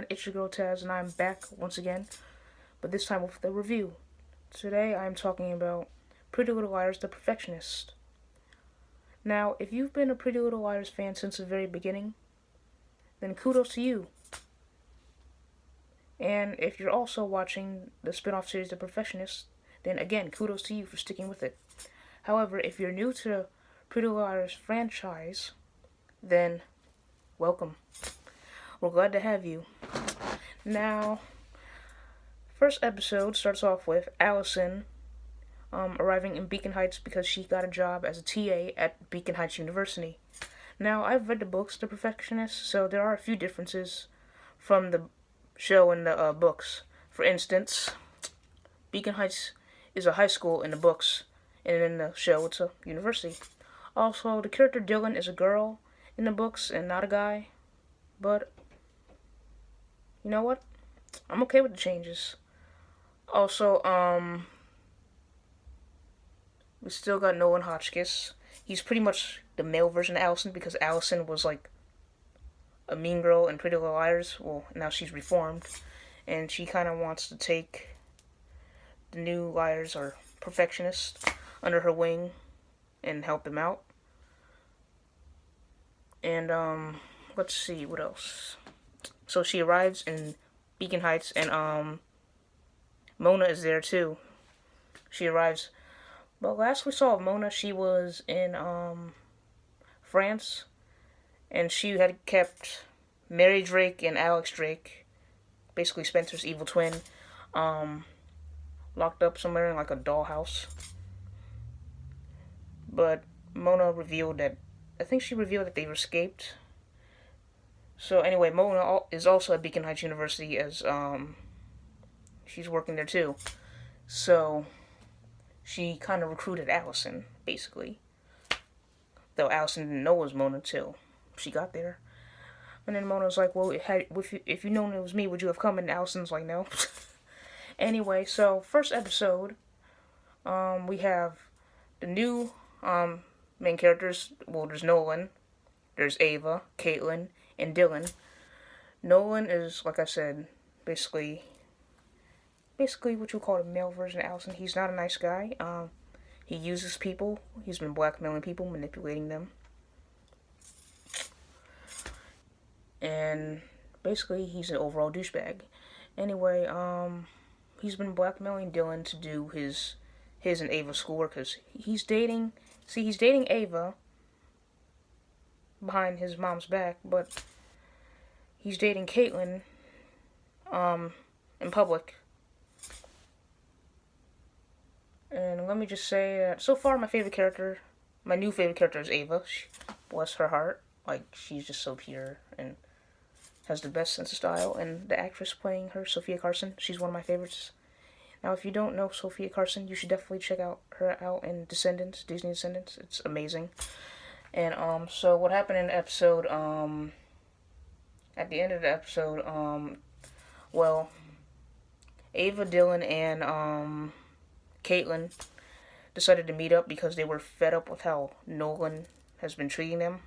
everyone, it's your girl Taz, and I'm back once again, but this time with the review. Today I'm talking about Pretty Little Liars, The Perfectionist. Now, if you've been a Pretty Little Liars fan since the very beginning, then kudos to you. And if you're also watching the spin-off series The Perfectionists, then again, kudos to you for sticking with it. However, if you're new to the Pretty Little Liars franchise, then welcome. We're glad to have you. Now, first episode starts off with Allison arriving in Beacon Heights because she got a job as a TA at Beacon Heights University. Now, I've read the books, The Perfectionists, so there are a few differences from the show and the books. For instance, Beacon Heights is a high school in the books, and in the show it's a university. Also, the character Dylan is a girl in the books and not a guy, but you know what? I'm okay with the changes. Also, we still got Nolan Hotchkiss. He's pretty much the male version of Allison because Allison was like a mean girl in Pretty Little Liars. Well, now she's reformed, and she kind of wants to take the new liars or perfectionists under her wing and help them out. And let's see what else. So she arrives in Beacon Heights, and Mona is there too. She arrives. But last we saw of Mona, she was in France, and she had kept Mary Drake and Alex Drake, basically Spencer's evil twin, locked up somewhere in like a dollhouse. But Mona revealed that, I think she revealed that they've escaped. So anyway, Mona is also at Beacon Heights University as she's working there too. So she kind of recruited Allison, basically. Though Allison didn't know it was Mona till she got there. And then Mona was like, well, if you known it was me, would you have come? And Allison's like, no. Anyway, so first episode, we have the new main characters. Well, there's Nolan, there's Ava, Caitlin, and Dylan. Nolan is, like I said, basically what you call a male version of Allison. He's not a nice guy. He uses people. He's been blackmailing people, manipulating them. And basically, he's an overall douchebag. Anyway, he's been blackmailing Dylan to do his and Ava's schoolwork because he's dating Ava behind his mom's back, but he's dating Caitlin in public. And let me just say that so far my new favorite character is Ava. Bless her heart. Like, she's just so pure and has the best sense of style. And the actress playing her, Sophia Carson, she's one of my favorites. Now, if you don't know Sophia Carson, you should definitely check her out in Descendants, Disney Descendants. It's amazing. And so what happened in the episode, at the end of the episode, well, Ava, Dylan, and Caitlin decided to meet up because they were fed up with how Nolan has been treating them.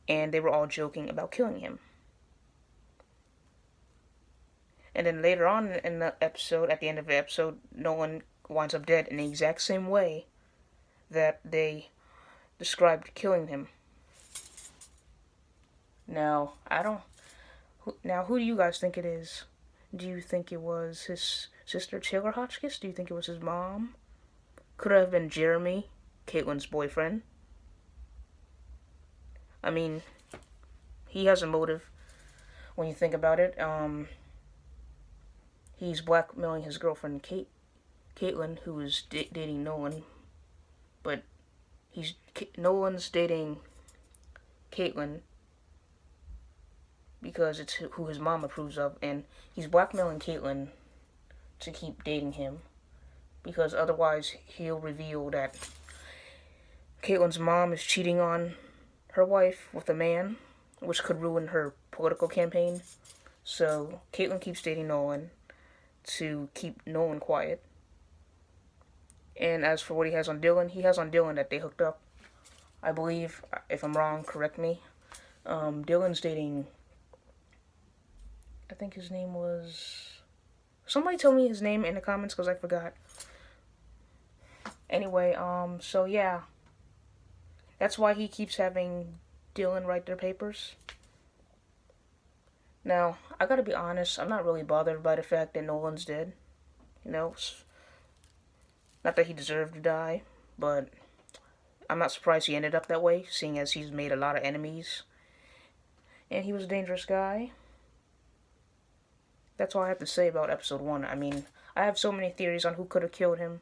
And they were all joking about killing him. And then later on in the episode, at the end of the episode, Nolan winds up dead in the exact same way that they described killing him. Now, who do you guys think it is? Do you think it was his sister, Taylor Hotchkiss? Do you think it was his mom? Could it have been Jeremy, Caitlin's boyfriend? I mean, he has a motive when you think about it. He's blackmailing his girlfriend, Caitlin, who is dating Nolan. But Nolan's dating Caitlin because it's who his mom approves of, and he's blackmailing Caitlin to keep dating him because otherwise he'll reveal that Caitlin's mom is cheating on her wife with a man, which could ruin her political campaign. So Caitlin keeps dating Nolan to keep Nolan quiet. And as for what he has on Dylan that they hooked up. I believe, if I'm wrong, correct me. Dylan's dating I think his name was. Somebody tell me his name in the comments because I forgot. Anyway, so yeah, that's why he keeps having Dylan write their papers. Now, I gotta be honest, I'm not really bothered by the fact that Nolan's dead. You know, not that he deserved to die, but I'm not surprised he ended up that way, seeing as he's made a lot of enemies. And he was a dangerous guy. That's all I have to say about episode 1. I mean, I have so many theories on who could have killed him.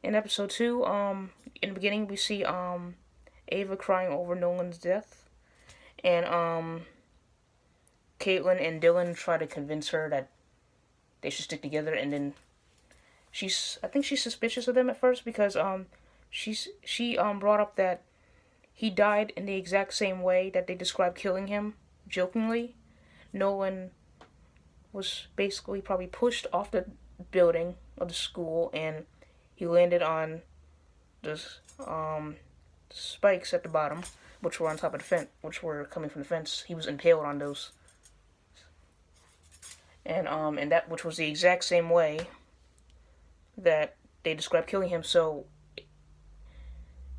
In episode 2, in the beginning we see Ava crying over Nolan's death. And Caitlin and Dylan try to convince her that they should stick together, and then I think she's suspicious of them at first because she brought up that he died in the exact same way that they described killing him, jokingly. Nolan was basically probably pushed off the building of the school, and he landed on the spikes at the bottom, which were on top of the fence, which were coming from the fence. He was impaled on those, and that which was the exact same way that they described killing him. So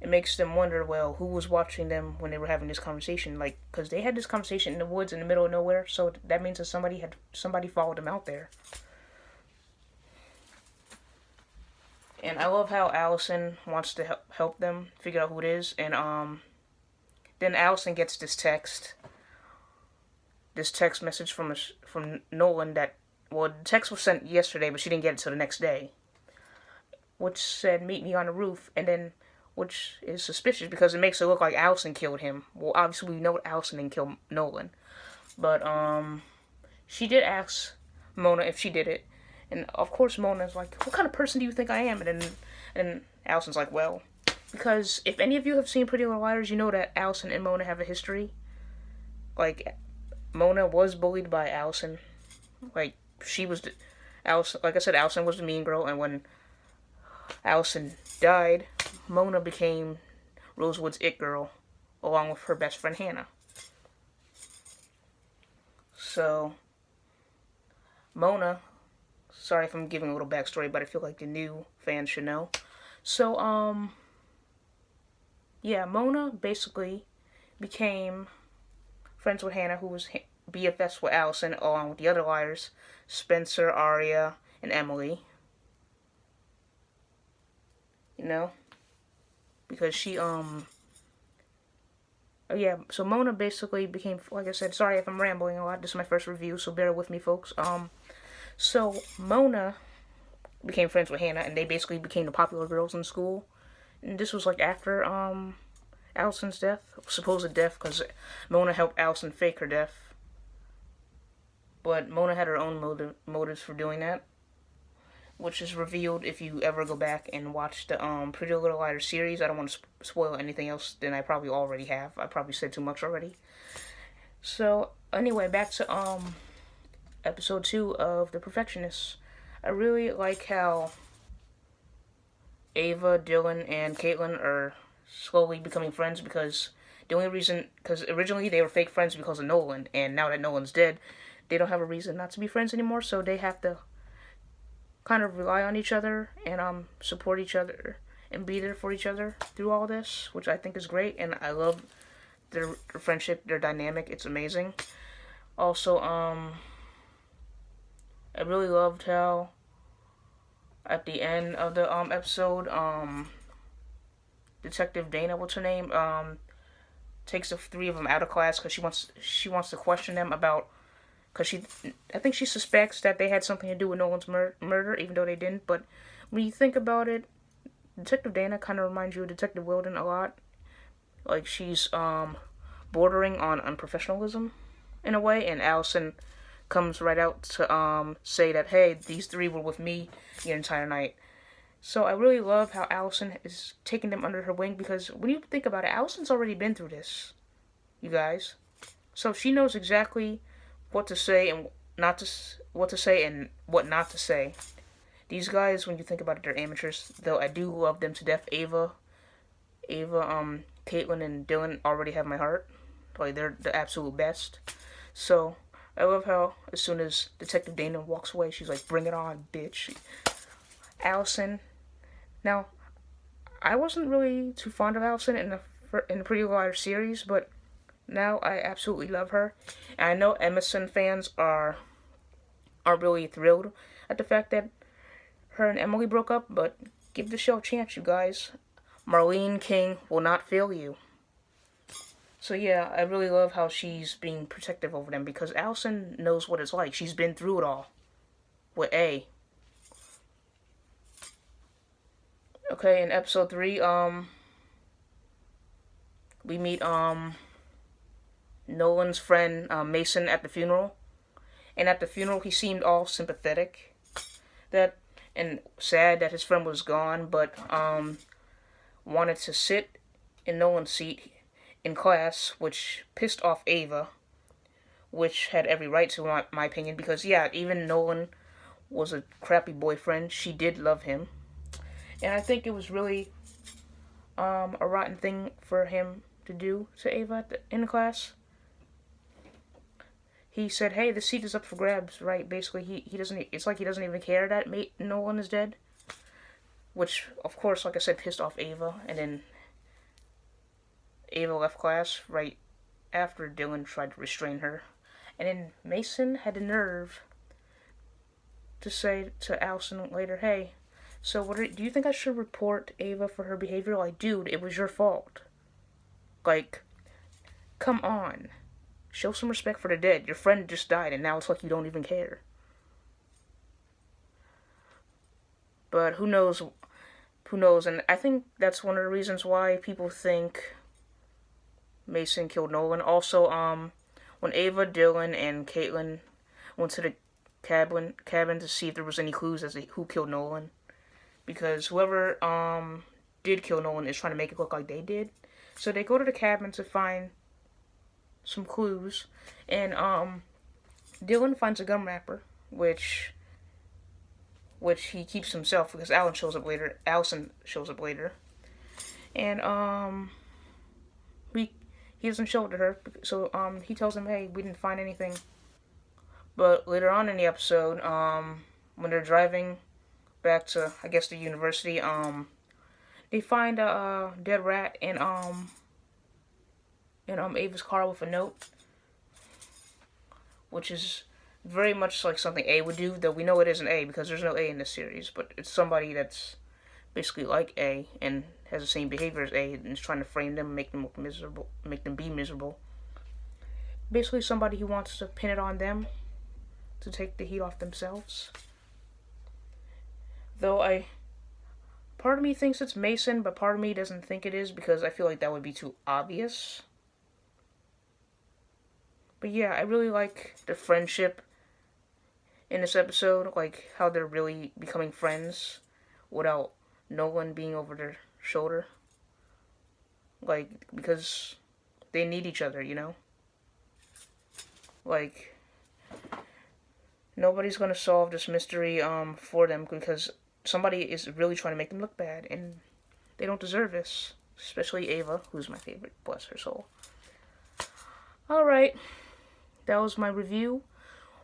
it makes them wonder, well, who was watching them when they were having this conversation? Like, because they had this conversation in the woods in the middle of nowhere, so that means that somebody followed them out there. And I love how Allison wants to help them figure out who it is, and then Allison gets this text message from Nolan that, well, the text was sent yesterday, but she didn't get it till the next day, which said, "Meet me on the roof," and then, which is suspicious because it makes it look like Allison killed him. Well, obviously we know Allison didn't kill Nolan, but she did ask Mona if she did it, and of course Mona's like, "What kind of person do you think I am?" And Allison's like, "Well, because if any of you have seen Pretty Little Liars, you know that Allison and Mona have a history. Like, Mona was bullied by Allison. Like, she was Allison. Like I said, Allison was the mean girl, and when Allison died, Mona became Rosewood's it girl, along with her best friend Hannah. So, Mona, sorry if I'm giving a little backstory, but I feel like the new fans should know. So, yeah, Mona basically became friends with Hannah, who was BFFs with Allison, along with the other liars, Spencer, Aria, and Emily. You know? Because she, oh yeah, so Mona basically became, like I said, sorry if I'm rambling a lot, this is my first review, so bear with me, folks. So Mona became friends with Hannah, and they basically became the popular girls in school. And this was like after, Allison's death, supposed death, because Mona helped Allison fake her death. But Mona had her own motives for doing that, which is revealed if you ever go back and watch the Pretty Little Liars series. I don't want to spoil anything else than I probably already have. I probably said too much already. So anyway, back to episode 2 of The Perfectionists. I really like how Ava, Dylan, and Caitlin are slowly becoming friends, because the only reason, because originally they were fake friends because of Nolan, and now that Nolan's dead, they don't have a reason not to be friends anymore, so they have to kind of rely on each other and support each other and be there for each other through all this, which I think is great, and I love their friendship, their dynamic. It's amazing. Also, I really loved how at the end of the episode, Detective Dana, what's her name, takes the 3 of them out of class because she wants to question them about, because I think she suspects that they had something to do with Nolan's murder, even though they didn't. But when you think about it, Detective Dana kind of reminds you of Detective Wilden a lot. Like, she's bordering on unprofessionalism in a way, and Allison comes right out to say that, hey, these 3 were with me the entire night. So I really love how Allison is taking them under her wing, because when you think about it, Allison's already been through this, you guys. So she knows exactly what to say and what to say and what not to say. These guys, when you think about it, they're amateurs, though I do love them to death. Ava, Caitlin, and Dylan already have my heart. Like, they're the absolute best. So I love how as soon as Detective Dana walks away, she's like, "Bring it on, bitch." Allison. Now, I wasn't really too fond of Allison in the Pretty Little Liars series, but now I absolutely love her. And I know Emerson fans are really thrilled at the fact that her and Emily broke up, but give the show a chance, you guys. Marlene King will not fail you. So yeah, I really love how she's being protective over them because Allison knows what it's like. She's been through it all with A. Okay, in episode 3, we meet Nolan's friend Mason at the funeral. And at the funeral, he seemed all sympathetic that and sad that his friend was gone, but wanted to sit in Nolan's seat in class, which pissed off Ava, which had every right to, in my opinion, because yeah, even Nolan was a crappy boyfriend. She did love him, and I think it was really a rotten thing for him to do to Ava in the class. He said, "Hey, the seat is up for grabs," right? Basically, he doesn't. It's like he doesn't even care that Nolan is dead, which of course, like I said, pissed off Ava, and then Ava left class right after Dylan tried to restrain her, and then Mason had the nerve to say to Allison later, "Hey, so do you think I should report Ava for her behavior?" Like, dude, it was your fault. Like, come on. Show some respect for the dead. Your friend just died, and now it's like you don't even care. But who knows? Who knows? And I think that's one of the reasons why people think Mason killed Nolan. Also, when Ava, Dylan, and Caitlin went to the cabin to see if there was any clues as to who killed Nolan, because whoever did kill Nolan is trying to make it look like they did. So they go to the cabin to find some clues, and Dylan finds a gum wrapper, which he keeps himself because Allison shows up later, and he doesn't show it to her, so he tells him, "Hey, we didn't find anything." But later on in the episode, when they're driving back to, I guess, the university, they find a dead rat in Ava's car with a note, which is very much like something A would do, though we know it isn't A because there's no A in this series, but it's somebody that's basically like A and has the same behavior as A and is trying to frame them, make them look miserable, make them be miserable. Basically somebody who wants to pin it on them to take the heat off themselves. Though part of me thinks it's Mason, but part of me doesn't think it is because I feel like that would be too obvious. But yeah, I really like the friendship in this episode, like how they're really becoming friends without Nolan being over their shoulder. Like, because they need each other, you know? Like, nobody's gonna solve this mystery for them because somebody is really trying to make them look bad, and they don't deserve this. Especially Ava, who's my favorite, bless her soul. Alright, that was my review.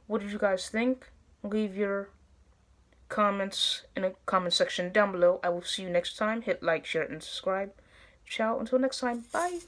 What did you guys think? Leave your comments in the comment section down below. I will see you next time. Hit like, share, and subscribe. Ciao, until next time. Bye.